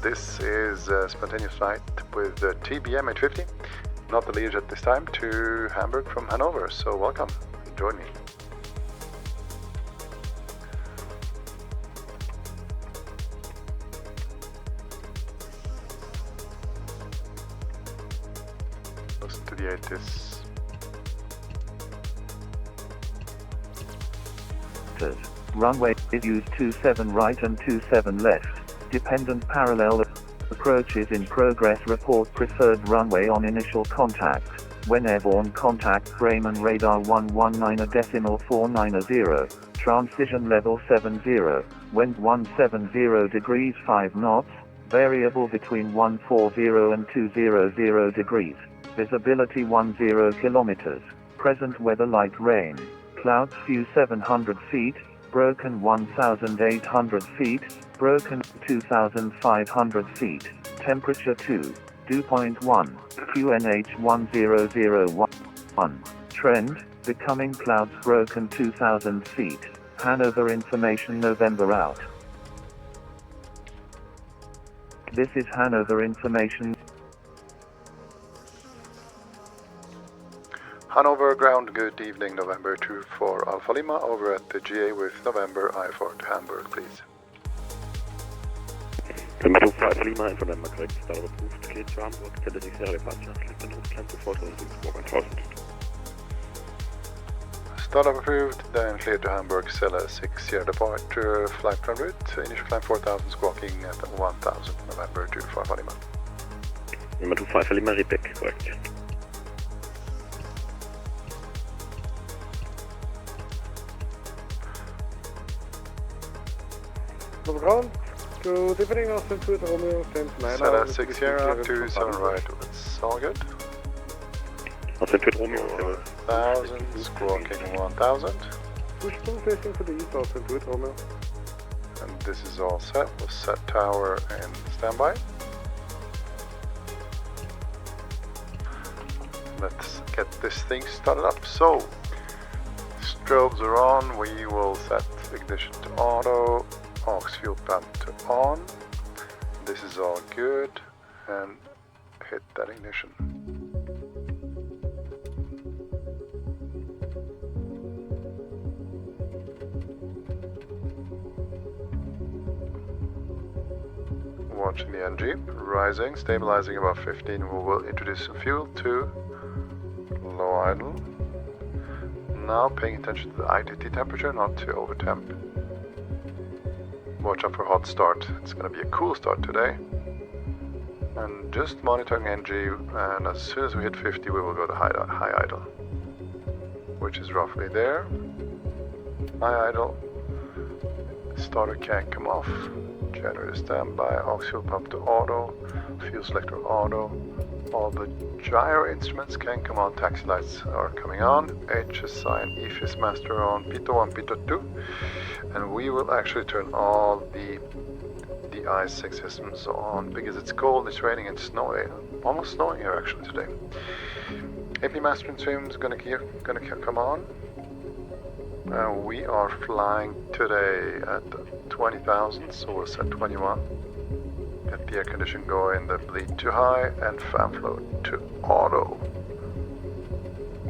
This is a spontaneous flight with the TBM 850, not the Learjet this time, to Hamburg from Hannover. So welcome, join me. Listen to the 80s. Runway use 27 right and 27 left. Dependent parallel approach is in progress. Report preferred runway on initial contact. When airborne contact, Bremen radar 119.490. Transition level 70. Wind 170 degrees 5 knots. Variable between 140 and 200 degrees. Visibility 10 kilometers. Present weather light rain. Clouds few 700 feet. Broken 1,800 feet, broken 2,500 feet, temperature 2, dew point 1, QNH 1001. Trend, becoming clouds broken 2,000 feet, Hanover information November out. This is Hanover information. Hannover ground, good evening, November 24 Alpha Lima, over at the GA with November IFR to Hamburg, please. November 24 Alpha Lima, and November correct, start approved, clear to Hamburg, tentative serial departure, select and route, climb to 4,000. Startup approved, then clear to Hamburg, Cella 6-year departure, flight en route, initial climb 4,000, squawking at 1,000, November 24 Alpha Lima. November 25 Alpha Lima, repeat, correct. Ground, good evening, Austin 2 Romeo, stand 9 Cella 6 Sierra, 27 right, it's all good. Austin 2 Romeo, 1,000, squawking 1,000. Push pull facing to the east, Austin 2 Romeo. And this is all set, we'll set tower and standby. Let's get this thing started up. So, strobes are on, we will set ignition to auto. Aux fuel pump to on. This is all good, and hit that ignition. Watching the NG, rising, stabilizing above 15. We will introduce some fuel to low idle. Now paying attention to the ITT temperature, not to over temp. Watch out for hot start, it's going to be a cool start today. And just monitoring NG, and as soon as we hit 50 we will go to high idle, which is roughly there. High idle, starter can't come off, generator standby, aux fuel pump to auto, fuel selector auto, all the gyro instruments can come on, taxi lights are coming on, HSI and EFIS master on, Pitot 1, Pitot 2, and we will actually turn all the I6 systems on because it's cold, it's raining and snowing, almost snowing here actually today. AP master and swim is gonna come on. We are flying today at 20,000, so we'll set 21. Get the air condition going, the bleed to high, and fan flow to auto.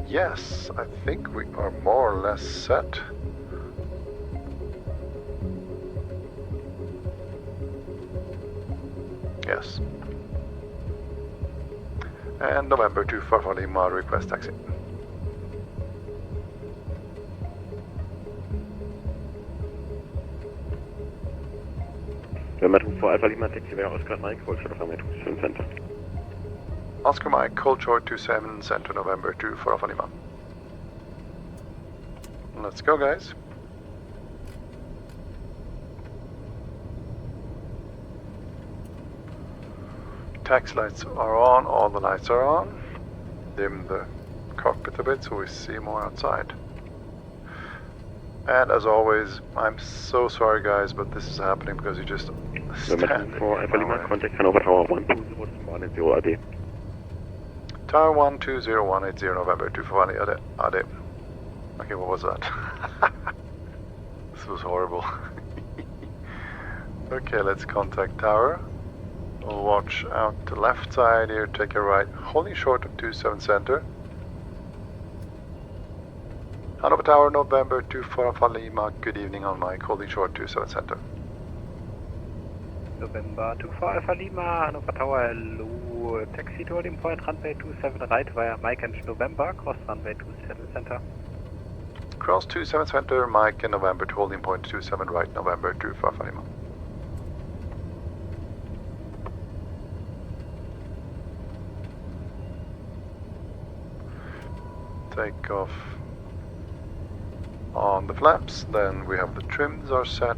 Yes, I think we are more or less set. Yes. And November 24 Lima, request taxi. November 24 Alpha Lima, taxi via Oscar Mike, hold short of runway 27 center. Oscar Mike, hold short 27 center, November 24 Alpha Lima. Let's go, guys. Taxi lights are on, all the lights are on. Dim the cockpit a bit so we see more outside. And as always, I'm so sorry guys, but this is happening because you just stand for Alpha Lima, contact Hannover Tower 120.180 AD. Tower 120.180, November 24 AD. Okay, what was that? This was horrible. Okay, let's contact tower. Watch out to left side here, take a right, holding short of 27 center. Hannover Tower, November 24 Alpha Lima, good evening on mic, holding short 27 center. November 24 Alpha Lima, Hannover Tower, hello. Taxi to holding point, runway 27 right via Mike and November, cross runway 27 center. Cross 27 center, Mike and November to holding point 27 right, November 24 Alpha Lima. Take off on the flaps, then we have the trims are set.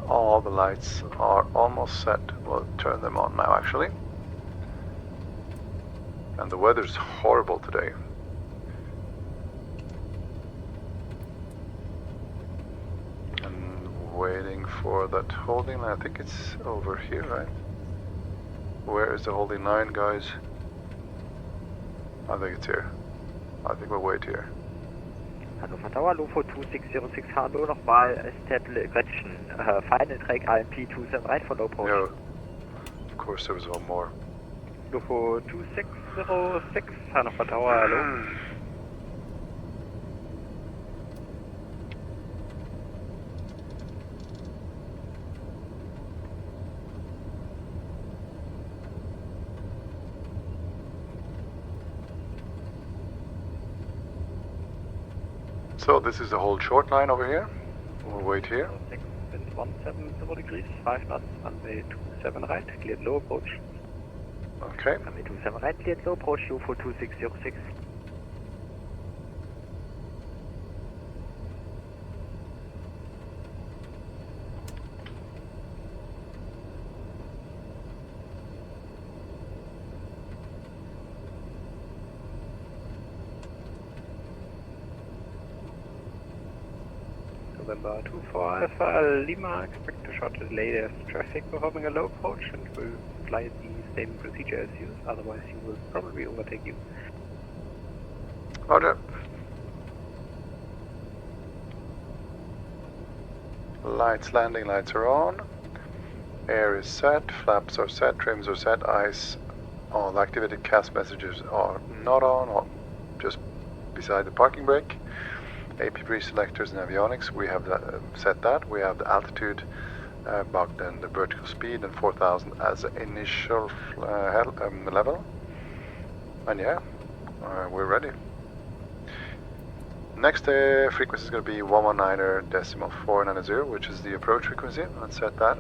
All the lights are almost set. We'll turn them on now actually. And the weather's horrible today. And waiting for that holding line. I think it's over here, right? Where is the holding line, guys? I think it's here. I think we'll wait here. Hannover Tower, Lufo 2606, hello, nochmal, Establish Gretchen, final track IMP 27 right for low approach. No, of course there was one more. Lufo 2606, Hannover Tower, hello. So this is the whole short line over here. We'll wait here. 6 wind 170 degrees, 5 knots, runway 27 right, cleared low approach. Okay. Runway 27 right, cleared low approach, UFO 2606. November 24 Alpha Lima, expect a short delay as traffic performing a low approach and will apply the same procedure as used, otherwise you will probably overtake you. Roger. Lights landing, lights are on. Air is set, flaps are set, trims are set, eyes all activated, cast messages are not on, or just beside the parking brake. AP pre-selectors and avionics, we have set that. We have the altitude bugged and the vertical speed and 4000 as the initial level. And yeah, we're ready. Next frequency is going to be 119.490, which is the approach frequency. Let's set that.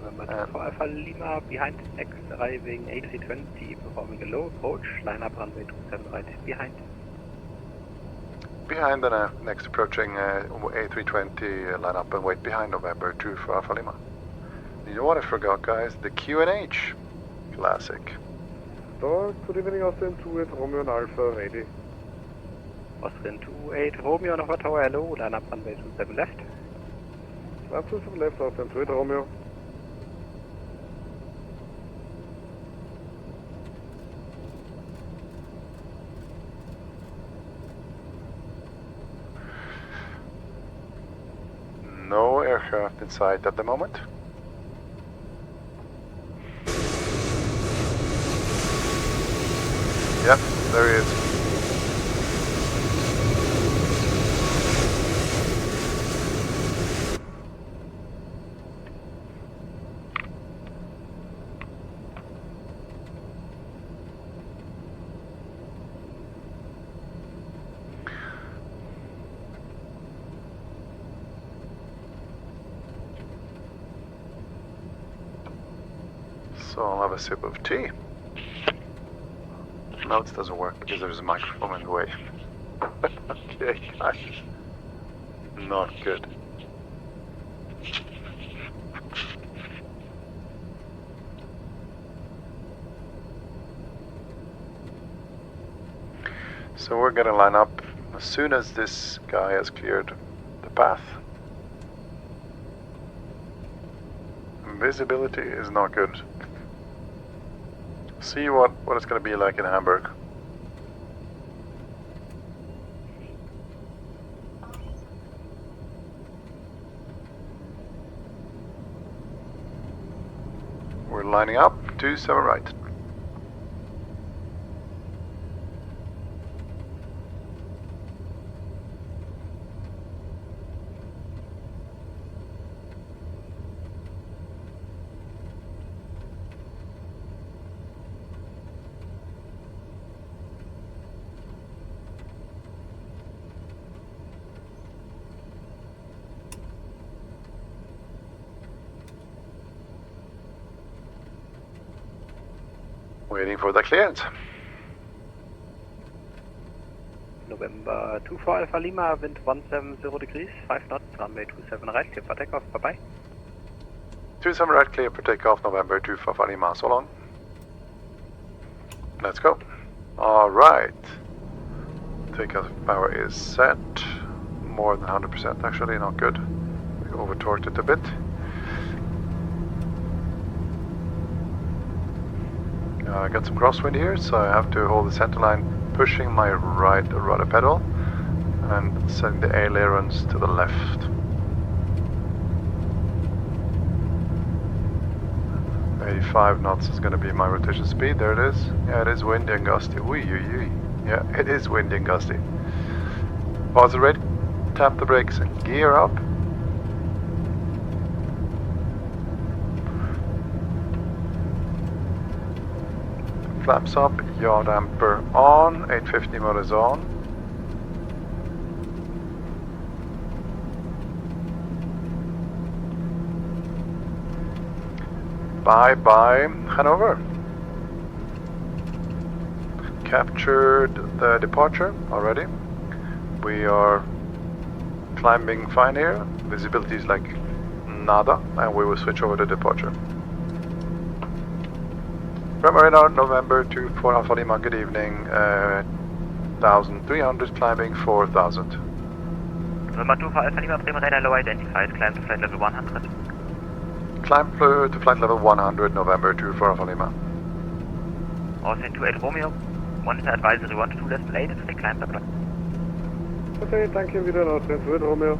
For Alpha Lima, behind next arriving A320, performing a low approach, line up runway 27 right behind. Behind the next approaching A320, line up and wait behind November 2 for Alpha Lima. You know what I forgot, guys? The QNH. Classic. So, good evening, Austin 28 Romeo and Alpha, ready. Austin 28 Romeo, Hannover Tower, hello, line up runway 27 left. Left to left, Austin 28 Romeo. No aircraft in sight at the moment. Yep, there he is. So I'll have a sip of tea. No, it doesn't work because there's a microphone in the way. Okay, guys. Not good. So we're gonna line up as soon as this guy has cleared the path. Visibility is not good. See what it's going to be like in Hamburg. We're lining up. 27 right. Waiting for the clearance. November 24 Alpha Lima, wind 170 degrees, 5 knots, runway 27 right, clear for takeoff, bye bye. 27 right, clear for takeoff, November 24 Lima, so long. Let's go. Alright. Takeoff power is set. More than 100% actually, not good. We over torqued it a bit. I got some crosswind here, so I have to hold the center line, pushing my right rudder pedal and setting the ailerons to the left. 85 knots is going to be my rotation speed. There it is. Yeah, it is windy and gusty. Yeah, it is windy and gusty. Pause the ready, tap the brakes and gear up. Flaps up, yaw damper on, 850 mode is on. Bye bye Hannover. Captured the departure already. We are climbing fine here. Visibility is like nada, and we will switch over to departure. From radar, November 24 Alpha Lima, good evening. 1300 climbing 4000. November 24 Alpha Lima, Bremen radar low identified, climb to flight level 100. Climb to flight level 100, November 24 Alpha Lima. Austrian 28 Romeo, monitor advisory 1 to 2 left lane, and take climb back. Okay, thank you, wieder Austrian 28 Romeo.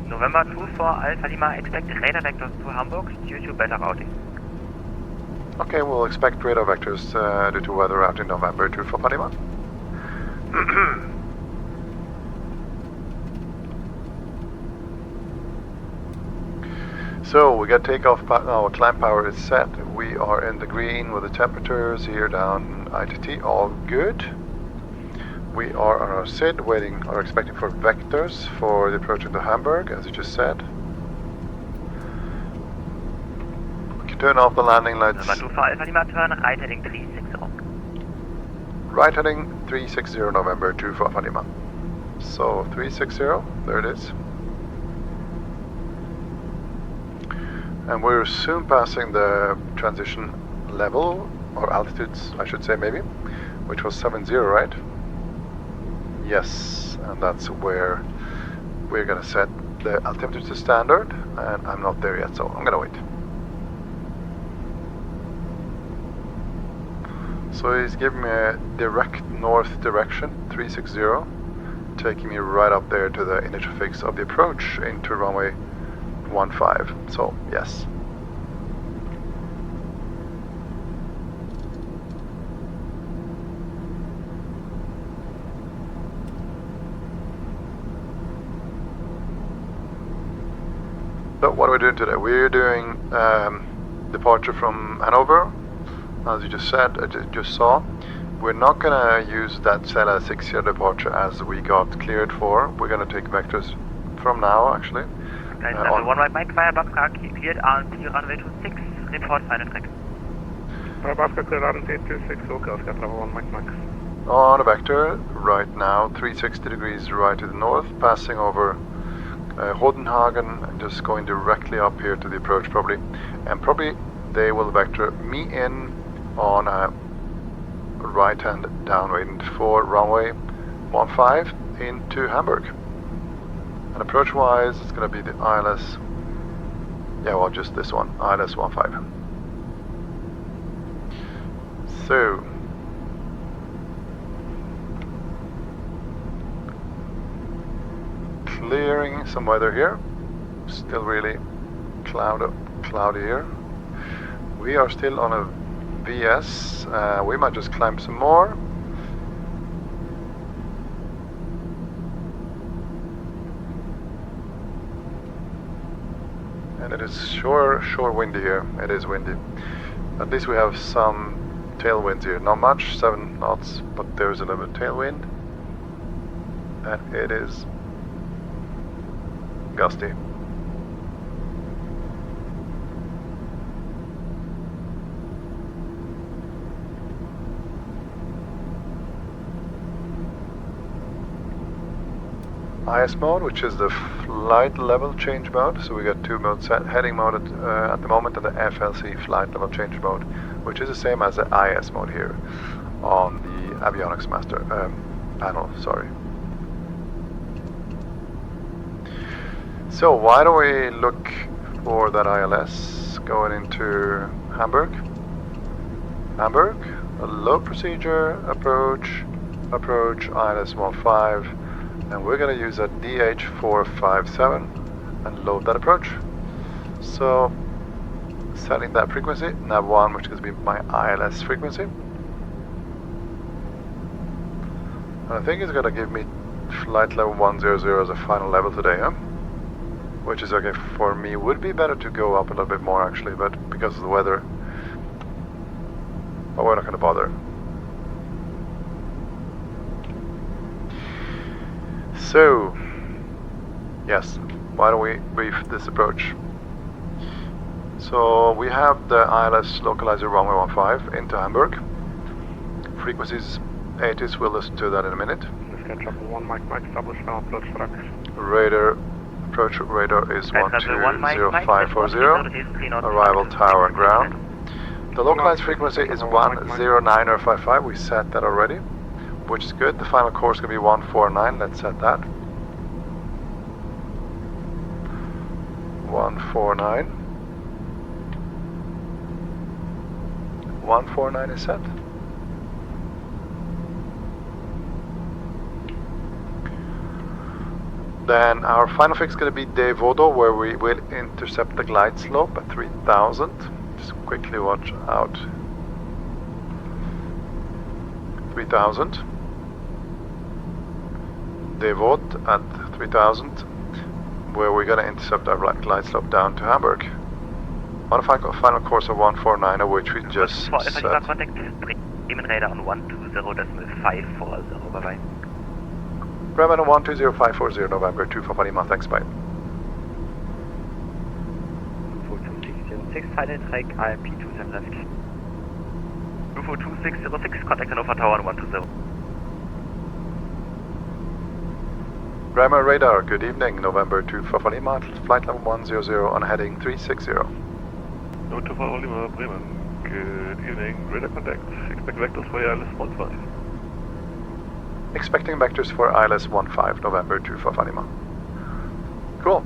November 24 Alpha Lima, expect radar vectors to Hamburg due to better routing. Okay, we'll expect radar vectors due to weather out in November 24 Alpha Lima. So we got takeoff, our climb power is set. We are in the green with the temperatures here down ITT, all good. We are on our SID, waiting or expecting for vectors for the approach into Hamburg, as you just said. We can turn off the landing lights. November 24 Alpha Lima, turn right heading 360. Right heading 360, November 24 Alpha Lima. So 360, there it is. And we're soon passing the transition level, or altitudes, I should say maybe, which was 70, right? Yes, and that's where we're gonna set the altimeter to standard, and I'm not there yet, so I'm gonna wait. So he's giving me a direct north direction, 360, taking me right up there to the initial fix of the approach into runway 15, so yes. So what are we doing today? We're doing departure from Hannover, as you just said, just saw. We're not gonna use that Cella 6-year departure as we got cleared for. We're gonna take vectors from now, actually. Guys, level 1 right Mike, fire Babka cleared RNC runway 26, report final track. Babka cleared RNC 26, okay, Oscar, level 1 Mike. On a vector, right now, 360 degrees right to the north, passing over Hodenhagen, and just going directly up here to the approach probably. And probably they will vector me in on a right-hand downwind for runway 15 into Hamburg. And approach-wise, it's going to be the ILS, yeah, well, just this one, ILS 15. So, clearing some weather here. Still really cloudy here. We are still on a VS. We might just climb some more. And it is sure windy here. It is windy. At least we have some tailwinds here. Not much, 7 knots, but there's a little bit of tailwind. And it is gusty. IS mode, which is the flight level change mode. So we got 2 modes set: heading mode at the moment, and the FLC flight level change mode, which is the same as the IS mode here on the avionics master panel. Sorry. So why don't we look for that ILS going into Hamburg? Hamburg, a low procedure, approach, ILS 15. And we're going to use a DH457 and load that approach. So, setting that frequency, nav1, which is going to be my ILS frequency. And I think it's going to give me flight level 100 as a final level today, huh? Which is okay for me. Would be better to go up a little bit more actually, but because of the weather, but we're not going to bother. So, yes, why don't we brief this approach? So we have the ILS localizer runway 15 into Hamburg. Frequencies 80s, we'll listen to that in a minute. Radar, approach radar is 120540. Arrival tower and ground. The localized frequency is 109055, we set that already, which is good. The final course is going to be 149, let's set that. 149. 149 is set. Then our final fix is going to be Devodo, where we will intercept the glide slope at 3000. Just quickly watch out. 3000. Devod at 3000, where we're going to intercept our glide slope down to Hamburg. On a final course of 149, of which we just set. Contact Bremen radar on 120.540, bye bye. Bremen 120540, November 2 for Lima, thanks, bye. 6 final track, IMP 27 left. 242-606, contact Hannover Tower on 120. Bremen radar, good evening, November 2 for Lima, flight level 100 on heading 360. November 2 for Lima, Bremen, good evening, radar contact, expect vectors for ILS 15. Expecting vectors for ILS 15, November 2 for Lima. Cool,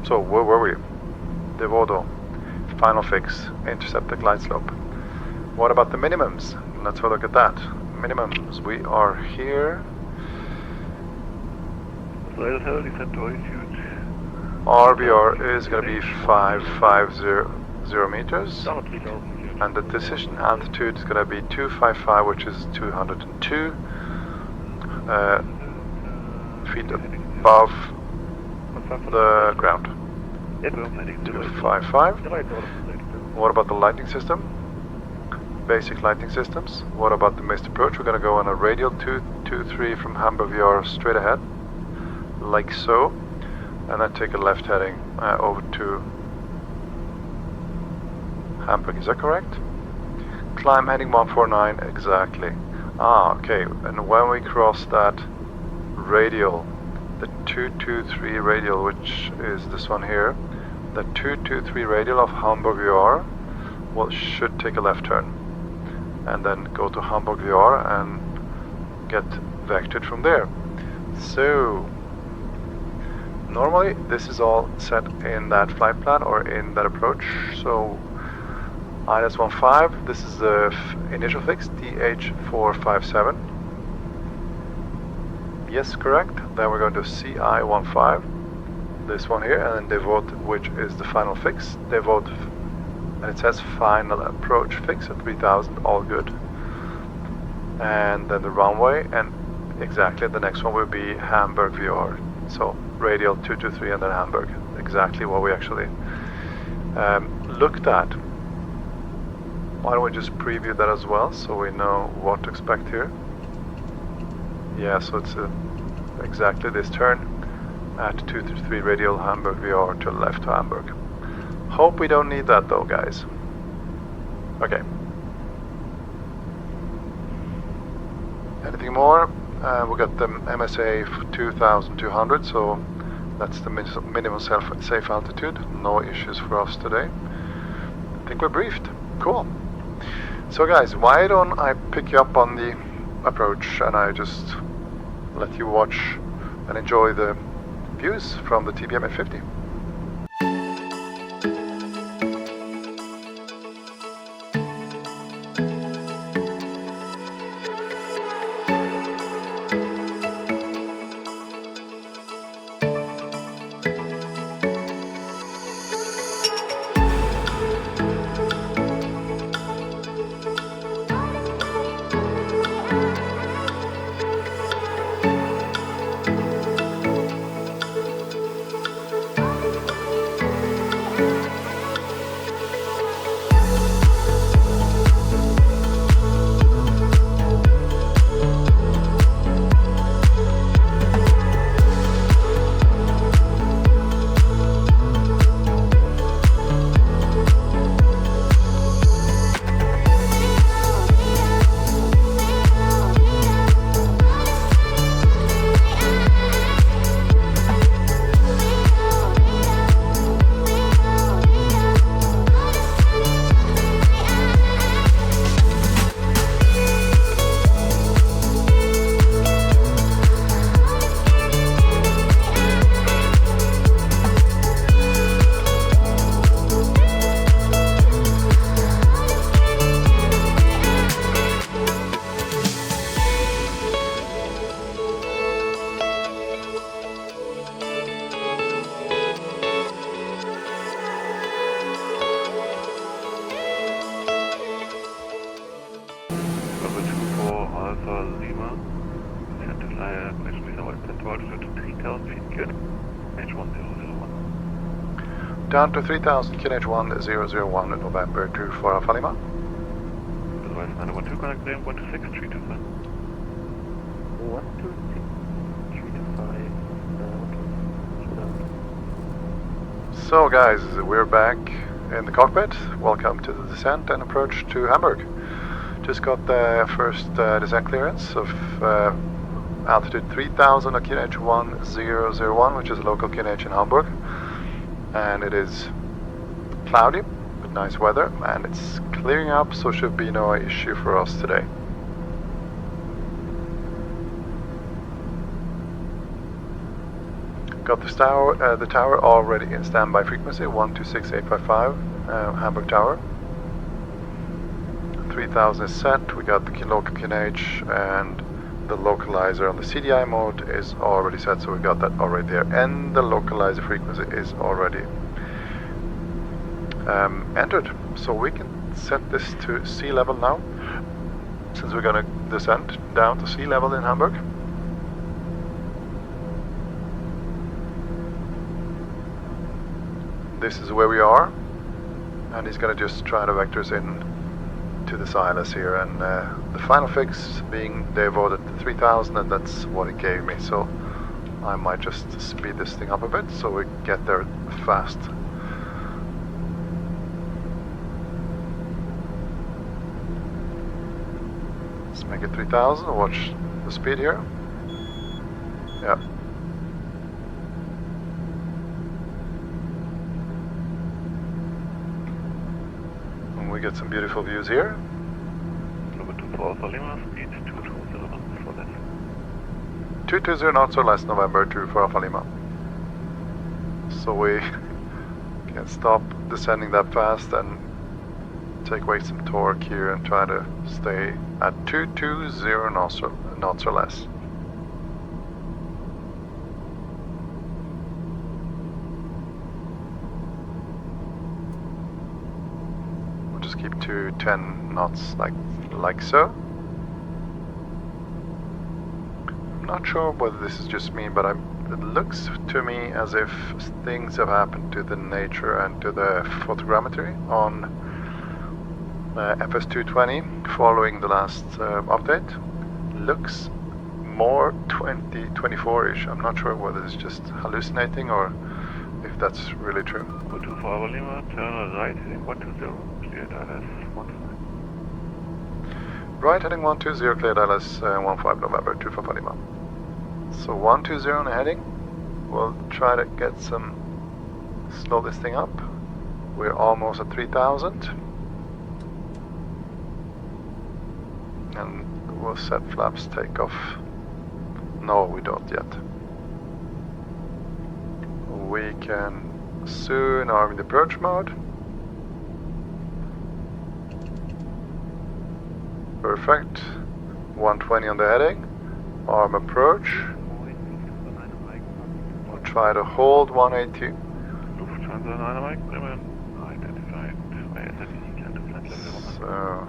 so where were we? Devodo, final fix, intercept the glide slope. What about the minimums? Let's have a look at that. Minimums, we are here. RVR is going to be 550 meters. And the decision altitude is going to be 255, which is 202 feet above the ground. 255. What about the lighting system? Basic lighting systems. What about the missed approach? We're going to go on a radial 223 from Hamburg VR straight ahead, like so, and then take a left heading over to Hamburg. Is that correct? Climb heading 149, exactly. Ah, okay. And when we cross that radial, the 223 radial, which is this one here, the 223 radial of Hamburg VR, well, should take a left turn and then go to Hamburg VR and get vectored from there. So normally this is all set in that flight plan or in that approach. So ILS 15, this is the initial fix, DH457. Yes, correct. Then we're going to CI 15. this one here, and then devote, which is the final fix. Devote, and it says final approach fix at 3000, all good. And then the runway, and exactly the next one will be Hamburg VR. So radial 223 and then Hamburg. Exactly what we actually looked at. Why don't we just preview that as well, so we know what to expect here. Yeah, so it's exactly this turn at 223 radial Hamburg VR to left to Hamburg. Hope we don't need that though, guys. Okay. Anything more? We got the MSA 2200, so that's the minimum safe altitude. No issues for us today. I think we're briefed. Cool. So guys, why don't I pick you up on the approach and I just let you watch and enjoy the views from the TBM 850. Down to 3000 QNH1001 November 24 Alpha Lima. Otherwise, 912 connect name 126 325. 126 325. So guys, we're back in the cockpit. Welcome to the descent and approach to Hamburg. Just got the first descent clearance of altitude 3000 at QNH1001, which is a local QNH in Hamburg. And it is cloudy with nice weather, and it's clearing up, so should be no issue for us today. Got the tower already in standby frequency 126855, Hamburg Tower. 3000 is set. We got the local QNH, and the localizer on the CDI mode is already set, so we got that already there, and the localizer frequency is already entered. So we can set this to sea level now, since we're gonna descend down to sea level in Hamburg. This is where we are, and he's gonna just try to vector us in to the Silas here, and the final fix being devoted to 3000, and that's what it gave me, so I might just speed this thing up a bit so we get there fast. Let's make it 3000, watch the speed here. Yeah. We get some beautiful views here. Number 24 Alpha Lima, speed 220 knots or less. 220 knots or less, November 24 Alpha Lima. So we can stop descending that fast and take away some torque here and try to stay at 220 knots or less. to 10 knots, like so. I'm not sure whether this is just me, but it looks to me as if things have happened to the nature and to the photogrammetry on FS2020 following the last update. Looks more 2024-ish. I'm not sure whether it's just hallucinating or if that's really true. 24 Alpha Lima, turn right heading 120, cleared ILS 15. Right heading 120, cleared ILS 15 November 25 Lima. So 120 on the heading. We'll try to get slow this thing up. We're almost at 3000. And we'll set flaps takeoff. No, we don't yet. We can soon arm in the approach mode. Perfect. 120 on the heading. Arm approach. We'll try to hold 180. Lufthansa Dynamic, Bremen, identified. So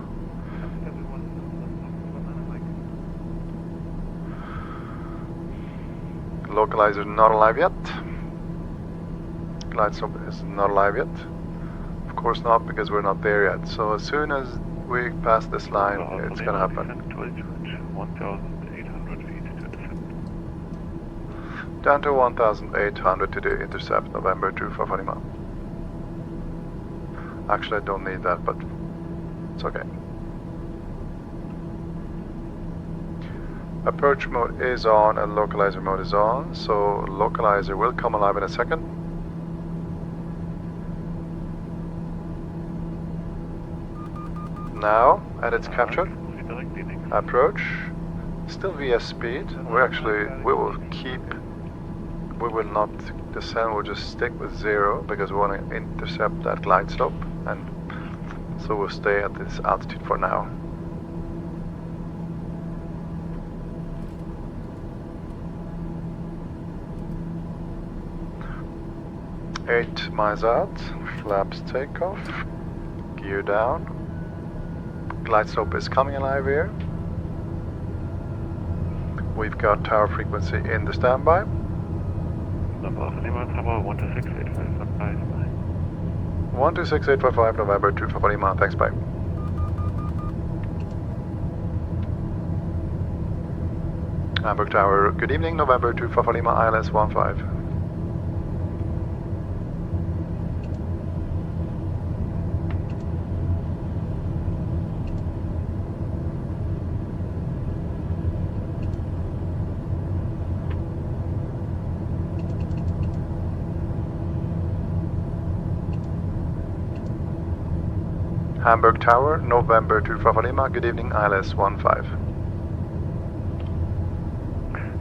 localizer not alive yet. Glide slope is not alive yet. Of course not, because we're not there yet. So as soon as we pass this line, it's gonna happen. 1,800 feet to descent. Down to 1,800 to the intercept, November 25 Lima. Actually, I don't need that, but it's okay. Approach mode is on and localizer mode is on, so localizer will come alive in a second. Now, and it's captured. Approach, still VS speed. We will not descend, we'll just stick with 0 because we want to intercept that glide slope, and so we'll stay at this altitude for now. Eight miles out, flaps takeoff, gear down. Glide slope is coming alive here. We've got tower frequency in the standby. Number Alpha Lima, tower 1268555. 1268555 November 25 Lima, thanks, bye. Hamburg Tower, good evening, November 25 Lima, ILS 15. Hamburg Tower, November 25 Lima, good evening, ILS 15.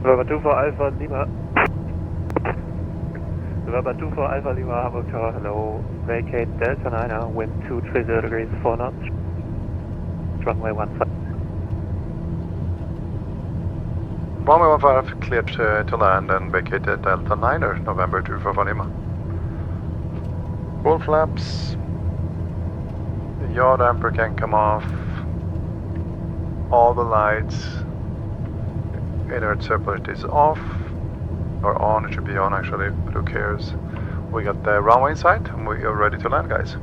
November 24 Alpha Lima. November 24 Alpha Lima, Hamburg Tower, hello. Vacate Delta 9, wind 230 degrees 4 knots. Runway 15. Runway 15 cleared to land and vacated Delta 9, November 25 Lima. Full flaps. The yaw damper can come off. All the lights. Inert separate is off. Or on, it should be on actually, but who cares. We got the runway in sight and we are ready to land, guys.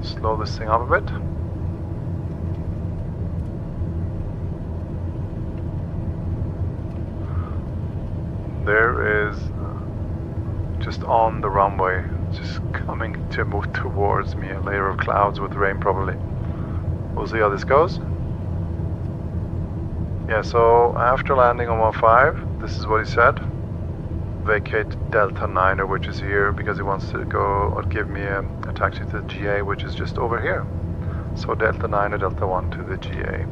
Slow this thing up a bit. There is just on the runway, just coming to move towards me, a layer of clouds with rain probably. We'll see how this goes. Yeah, so after landing on 15, this is what he said. Vacate Delta 9, which is here, because he wants to go or give me a taxi to the GA, which is just over here. So Delta 9 or Delta 1 to the GA.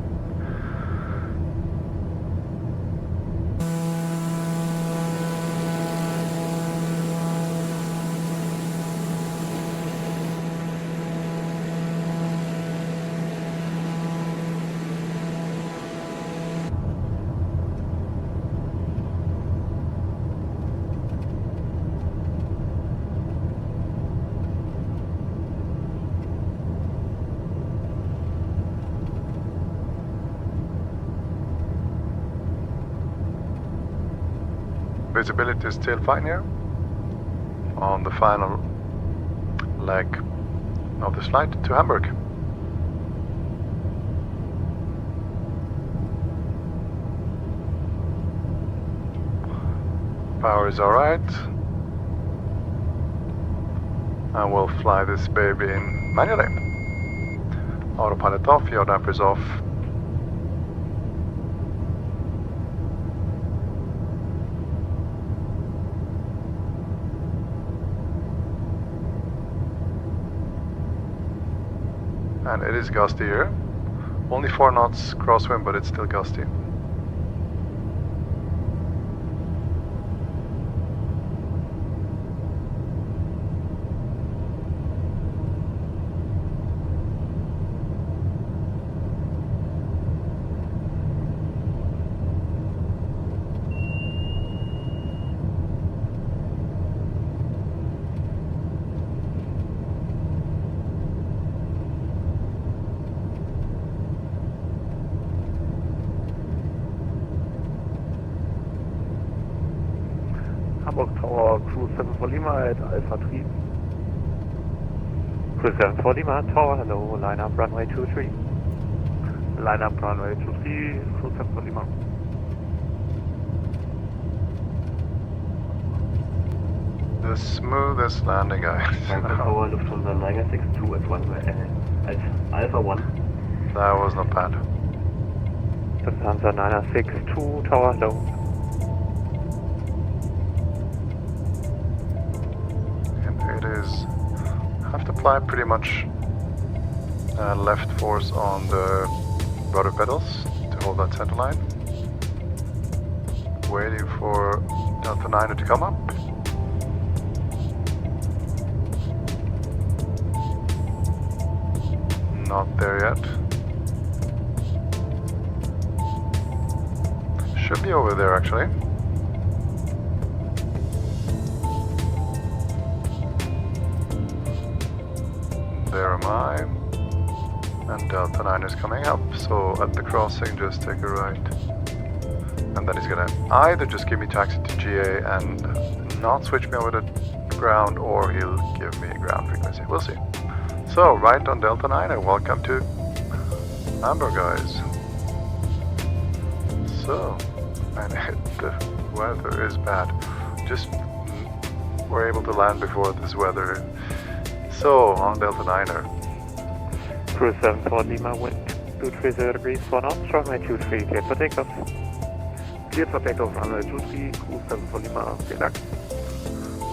visibility is still fine here on the final leg of the flight to Hamburg. Power is alright. And we'll fly this baby in manually. Autopilot off, yaw dampers off. And it is gusty here. Only 4 knots crosswind, but it's still gusty. Hamburg Tower, Crew 7 for Lima at Alpha 3. Crew 7 for Lima Tower, hello, line up runway 23. Line up runway 23, Crew 7 for Lima. The smoothest landing, guys. Hamburg Tower, Lufthansa 962 at runway at Alpha 1. That was not bad. Lufthansa 962 Tower, hello. It is, have to apply pretty much left force on the rudder pedals to hold that center line. Waiting for Delta 9 to come up. Not there yet. Should be over there actually. There am I, and Delta 9 is coming up, so at the crossing just take a right. And then he's gonna either just give me taxi to GA and not switch me over to ground, or he'll give me ground frequency, we'll see. So, right on Delta 9 and welcome to Hamburg, guys. So, and the weather is bad. Just we're able to land before this weather. So, on Delta 9er. Crew 7 for Lima, wind 230 degrees, 4 knots, runway 23, cleared for takeoff. Cleared for takeoff, runway 23, Crew 7 for Lima, vielen Dank.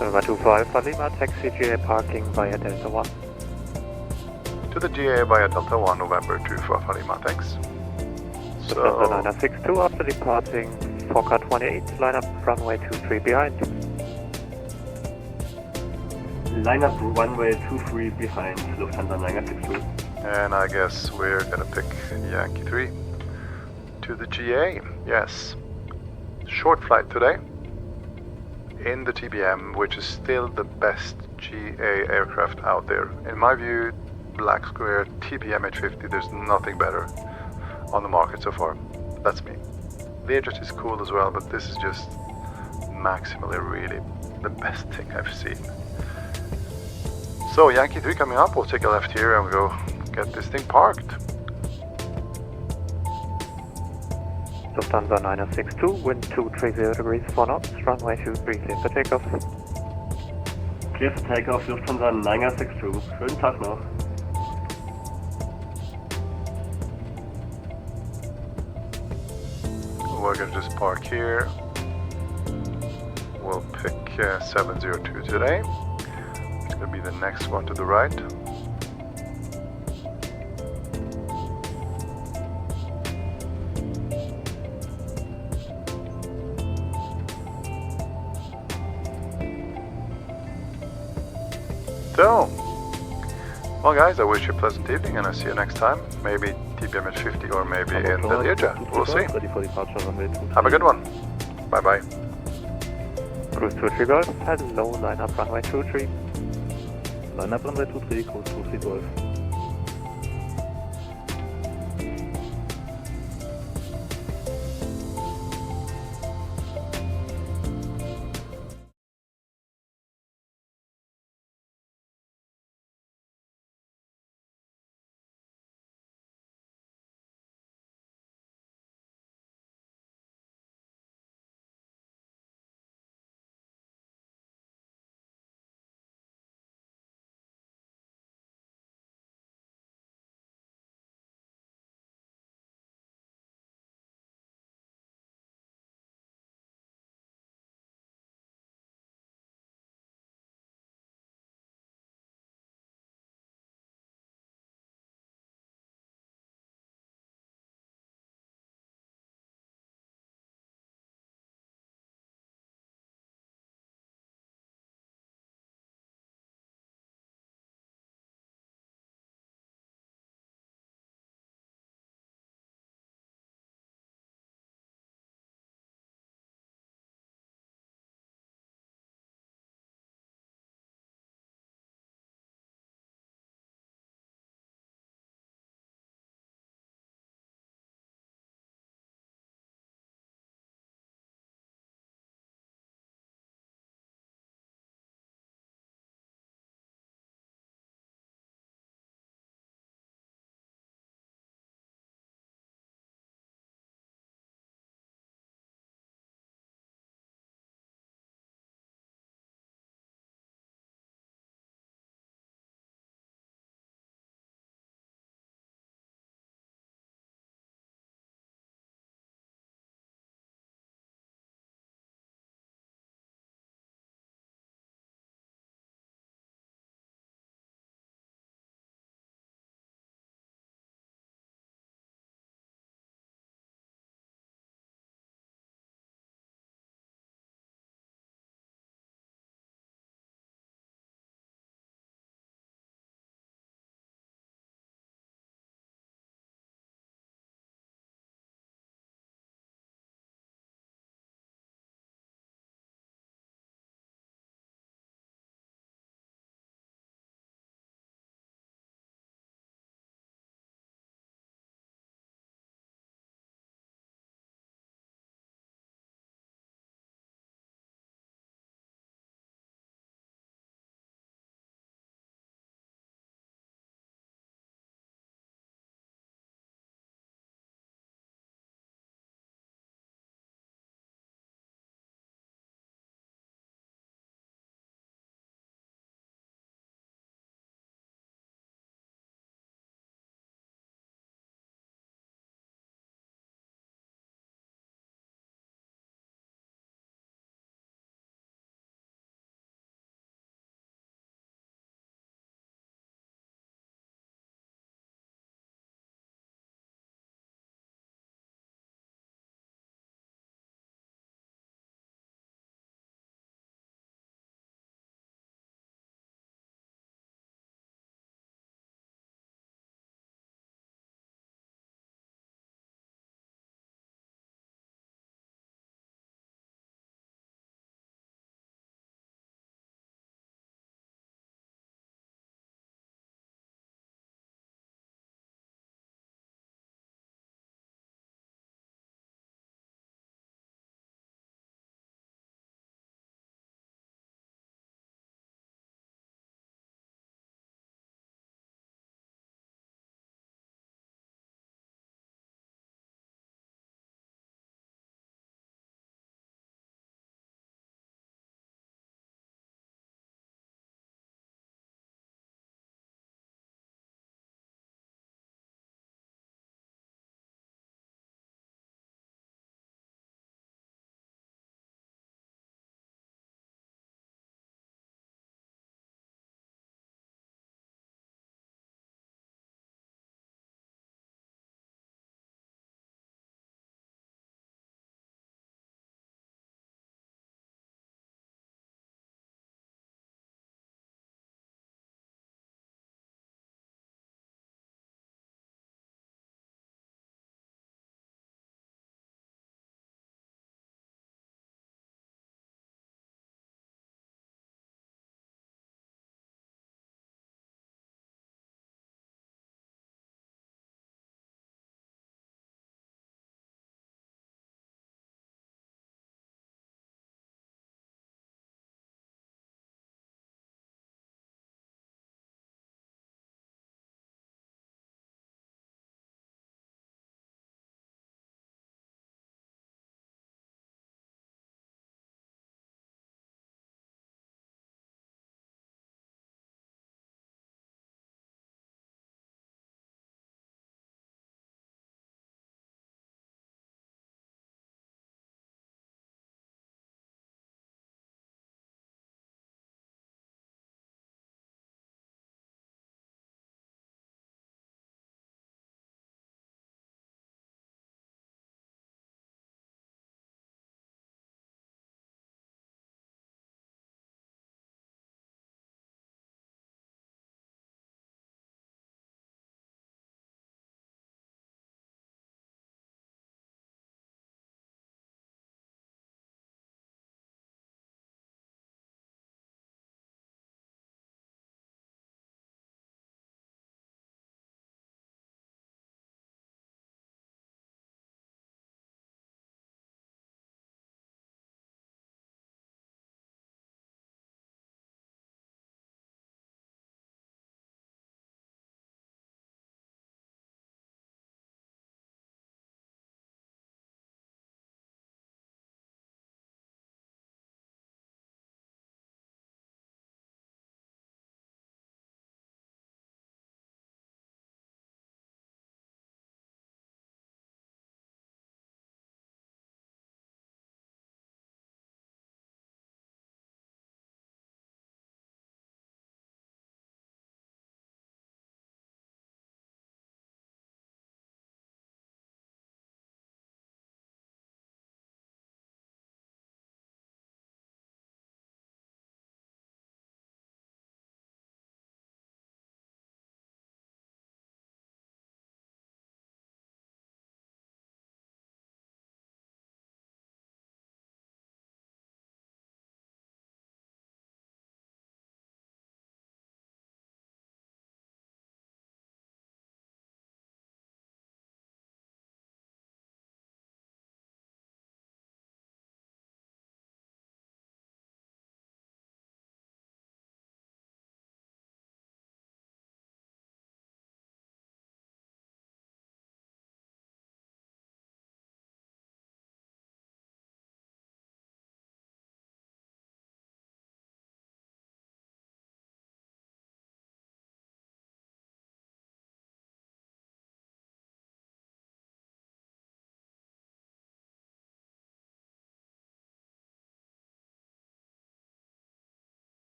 Runway 25 for Lima, taxi GA parking via Delta 1. To the GA via Delta 1, November 2 for Lima, thanks. Lufthansa 962 after departing, Fokker 28, line up runway 23 behind. Line up runway 23 behind Lufthansa 962. And I guess we're gonna pick Yankee 3 to the GA, yes. Short flight today in the TBM, which is still the best GA aircraft out there. In my view, BlackSquare TBM 850, there's nothing better on the market so far. That's me. Learjet is cool as well, but this is just maximally really the best thing I've seen. So Yankee 3 coming up, we'll take a left here and we'll go get this thing parked. Lufthansa 962, wind 230 degrees, 4 knots, runway 23, cleared for takeoff. Clear for takeoff, Lufthansa 962. Schönen Tag noch. We're gonna just park here. We'll pick 702 today. It's gonna be the next one to the right. So, well guys, I wish you a pleasant evening and I'll see you next time. Maybe TBM at 50 or maybe in the Learjet. We'll see. Ready for departure, runway 23. Have a good one. Bye bye. Cruise 23 Golf, hello, line up runway 23. Line up runway 23, Cruise 23 Golf.